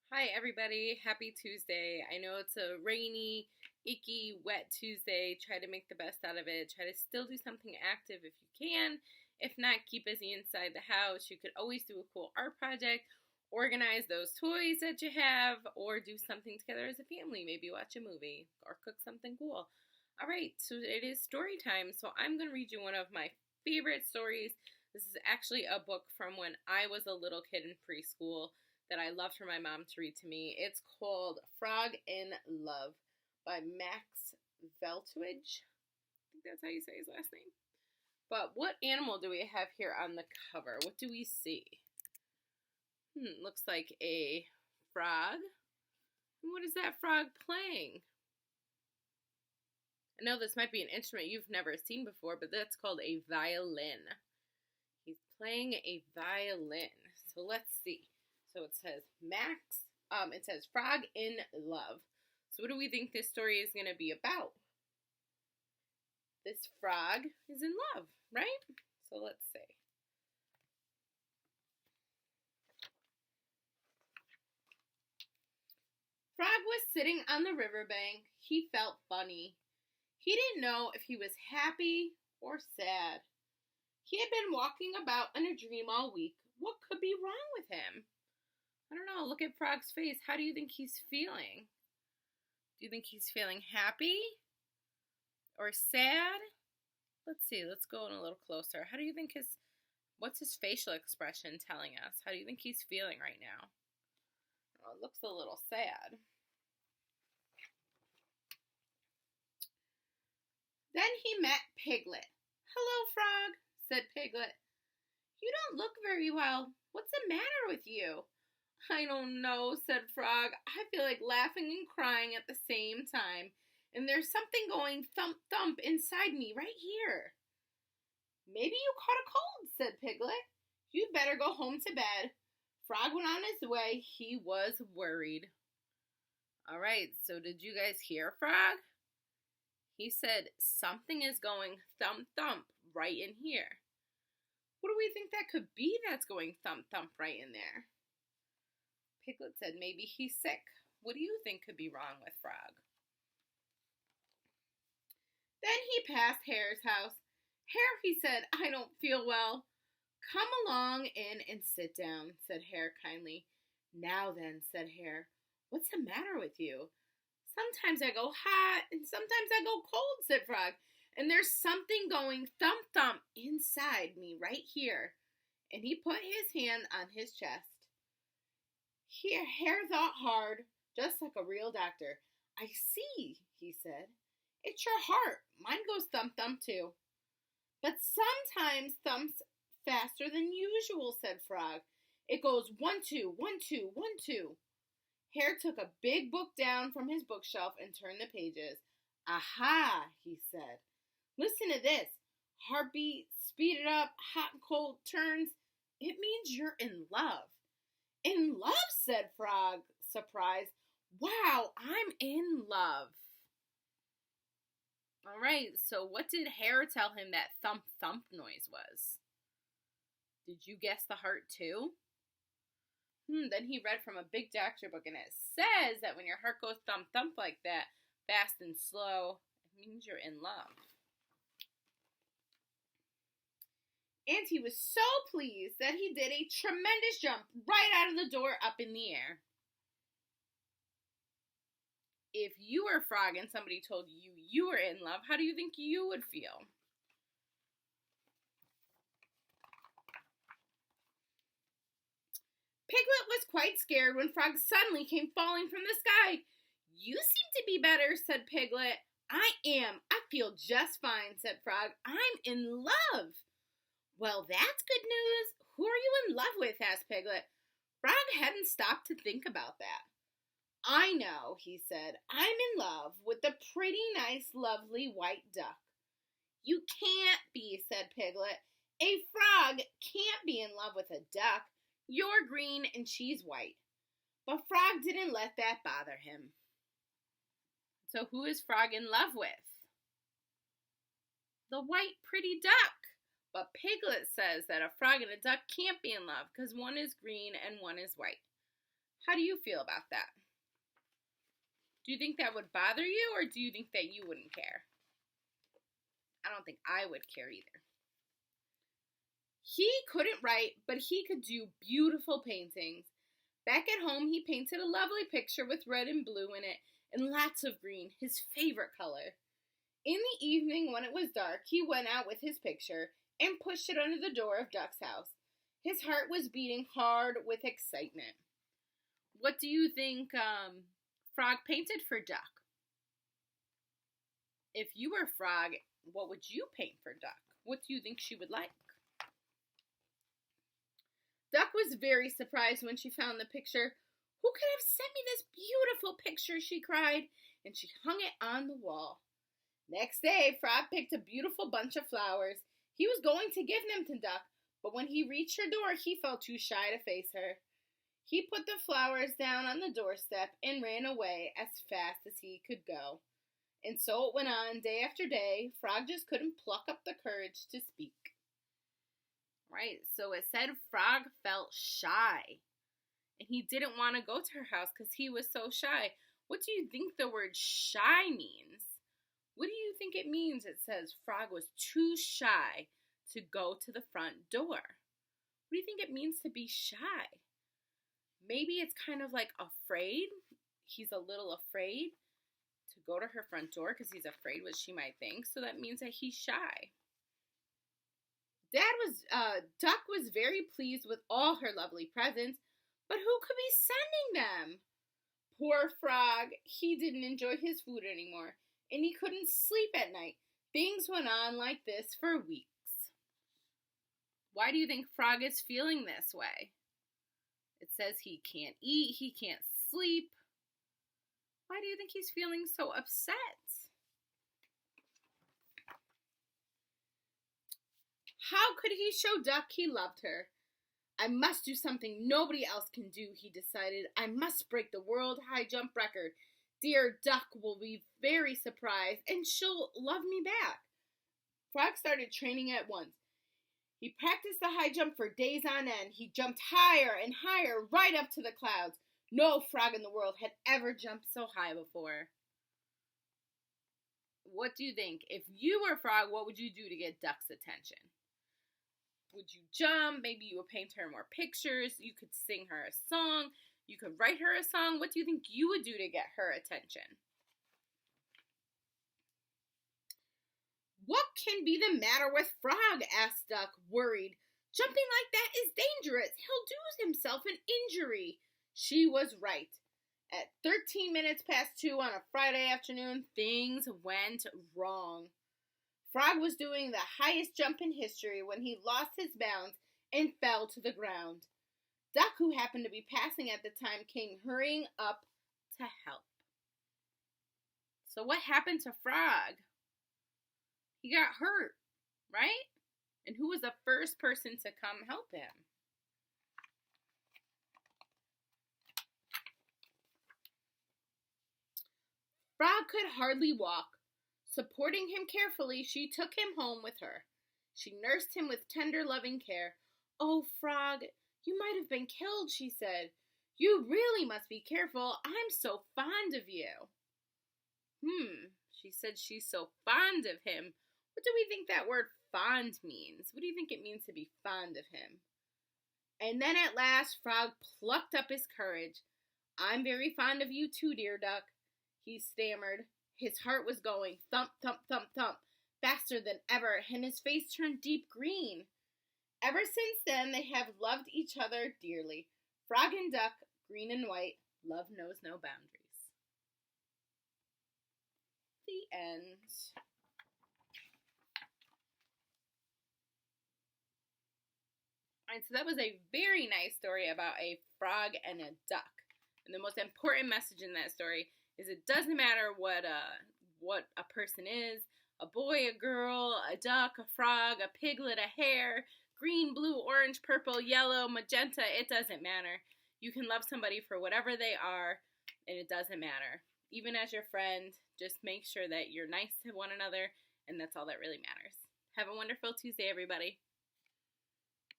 Hi, everybody. Happy Tuesday. I know it's a rainy, icky, wet Tuesday. Try to make the best out of it. Try to still do something active if you can. If not, keep busy inside the house. You could always do a cool art project, organize those toys that you have, or do something together as a family. Maybe watch a movie or cook something cool. All right, so it is story time. So I'm going to read you one of my favorite stories. This is actually a book from when I was a little kid in preschool that I loved for my mom to read to me. It's called Frog in Love by Max Velthuijs. I think that's how you say his last name. But what animal do we have here on the cover? What do we see? Looks like a frog. And what is that frog playing? I know this might be an instrument you've never seen before, but that's called a violin. He's playing a violin. So let's see. So it says it says Frog in Love. So what do we think this story is going to be about? This frog is in love, right? So let's see. Frog was sitting on the riverbank. He felt funny. He didn't know if he was happy or sad. He had been walking about in a dream all week. What could be wrong with him? I don't know. Look at Frog's face. How do you think he's feeling? Do you think he's feeling happy or sad? Let's see. Let's go in a little closer. How do you think what's his facial expression telling us? How do you think he's feeling right now? Oh, it looks a little sad. Then he met Piglet. "Hello, Frog," said Piglet. "You don't look very well. What's the matter with you?" "I don't know," said Frog. "I feel like laughing and crying at the same time, and there's something going thump thump inside me right here." "Maybe you caught a cold," said Piglet. "You'd better go home to bed." Frog went on his way. He was worried. All right, so did you guys hear Frog? He said something is going thump thump right in here. What do we think that could be that's going thump thump right in there? Piglet said maybe he's sick. What do you think could be wrong with Frog? Then he passed Hare's house. "Hare," he said, "I don't feel well." "Come along in and sit down," said Hare kindly. "Now then," said Hare, "what's the matter with you?" "Sometimes I go hot and sometimes I go cold," said Frog. "And there's something going thump thump inside me right here." And he put his hand on his chest. Hare thought hard, just like a real doctor. "I see," he said. "It's your heart. Mine goes thump thump too." "But sometimes thumps faster than usual," said Frog. "It goes 1 2 1 2 1 2." Hare took a big book down from his bookshelf and turned the pages. "Aha," he said. "Listen to this. Heartbeat, speed it up, hot and cold turns. It means you're in love." "In love?" said Frog, surprised. "Wow, I'm in love." All right, so what did Hare tell him that thump thump noise was? Did you guess the heart too? Then he read from a big doctor book, and it says that when your heart goes thump thump like that, fast and slow, it means you're in love. And he was so pleased that he did a tremendous jump right out of the door up in the air. If you were a frog and somebody told you you were in love, how do you think you would feel? Piglet was quite scared when Frog suddenly came falling from the sky. "You seem to be better," said Piglet. "I am. I feel just fine," said Frog. "I'm in love." "Well, that's good news. Who are you in love with?" asked Piglet. Frog hadn't stopped to think about that. "I know," he said. "I'm in love with the pretty, nice, lovely white duck." "You can't be," said Piglet. "A frog can't be in love with a duck. You're green and she's white." But Frog didn't let that bother him. So who is Frog in love with? The white, pretty duck. But Piglet says that a frog and a duck can't be in love because one is green and one is white. How do you feel about that? Do you think that would bother you, or do you think that you wouldn't care? I don't think I would care either. He couldn't write, but he could do beautiful paintings. Back at home, he painted a lovely picture with red and blue in it, and lots of green, his favorite color. In the evening, when it was dark, he went out with his picture and pushed it under the door of Duck's house. His heart was beating hard with excitement. What do you think Frog painted for Duck? If you were Frog, what would you paint for Duck? What do you think she would like? Duck was very surprised when she found the picture. Who could have sent me this beautiful picture, she cried, and she hung it on the wall. Next day, Frog picked a beautiful bunch of flowers. He was going to give them to Duck, but when he reached her door, he felt too shy to face her. He put the flowers down on the doorstep and ran away as fast as he could go. And so it went on day after day. Frog just couldn't pluck up the courage to speak. Right, so it said Frog felt shy. And he didn't want to go to her house because he was so shy. What do you think the word shy means? What do you think it means? It says Frog was too shy to go to the front door. What do you think it means to be shy? Maybe it's kind of like afraid. He's a little afraid to go to her front door because he's afraid what she might think. So that means that he's shy. Duck was very pleased with all her lovely presents, but who could be sending them? Poor Frog, he didn't enjoy his food anymore, and he couldn't sleep at night. Things went on like this for weeks. Why do you think Frog is feeling this way? It says he can't eat, he can't sleep. Why do you think he's feeling so upset? How could he show Duck he loved her? I must do something nobody else can do, he decided. I must break the world high jump record. Dear Duck will be very surprised, and she'll love me back. Frog started training at once. He practiced the high jump for days on end. He jumped higher and higher, right up to the clouds. No frog in the world had ever jumped so high before. What do you think? If you were Frog, what would you do to get Duck's attention? Would you jump? Maybe you would paint her more pictures. You could sing her a song. You could write her a song. What do you think you would do to get her attention? What can be the matter with Frog? Asked Duck, worried. Jumping like that is dangerous. He'll do himself an injury. She was right. At 13 minutes past 2 on a Friday afternoon, things went wrong. Frog was doing the highest jump in history when he lost his balance and fell to the ground. Duck, who happened to be passing at the time, came hurrying up to help. So what happened to Frog? He got hurt, right? And who was the first person to come help him? Frog could hardly walk. Supporting him carefully, she took him home with her. She nursed him with tender, loving care. Oh, Frog, you might have been killed, she said. You really must be careful. I'm so fond of you. She said she's so fond of him. What do we think that word fond means? What do you think it means to be fond of him? And then at last, Frog plucked up his courage. I'm very fond of you too, dear Duck, he stammered. His heart was going thump, thump, thump, thump, faster than ever, and his face turned deep green. Ever since then, they have loved each other dearly. Frog and Duck, green and white, love knows no boundaries. The end. Alright, so that was a very nice story about a frog and a duck. And the most important message in that story is it doesn't matter what a person is, a boy, a girl, a duck, a frog, a piglet, a hare, green, blue, orange, purple, yellow, magenta, it doesn't matter. You can love somebody for whatever they are, and it doesn't matter. Even as your friend, just make sure that you're nice to one another, and that's all that really matters. Have a wonderful Tuesday, everybody.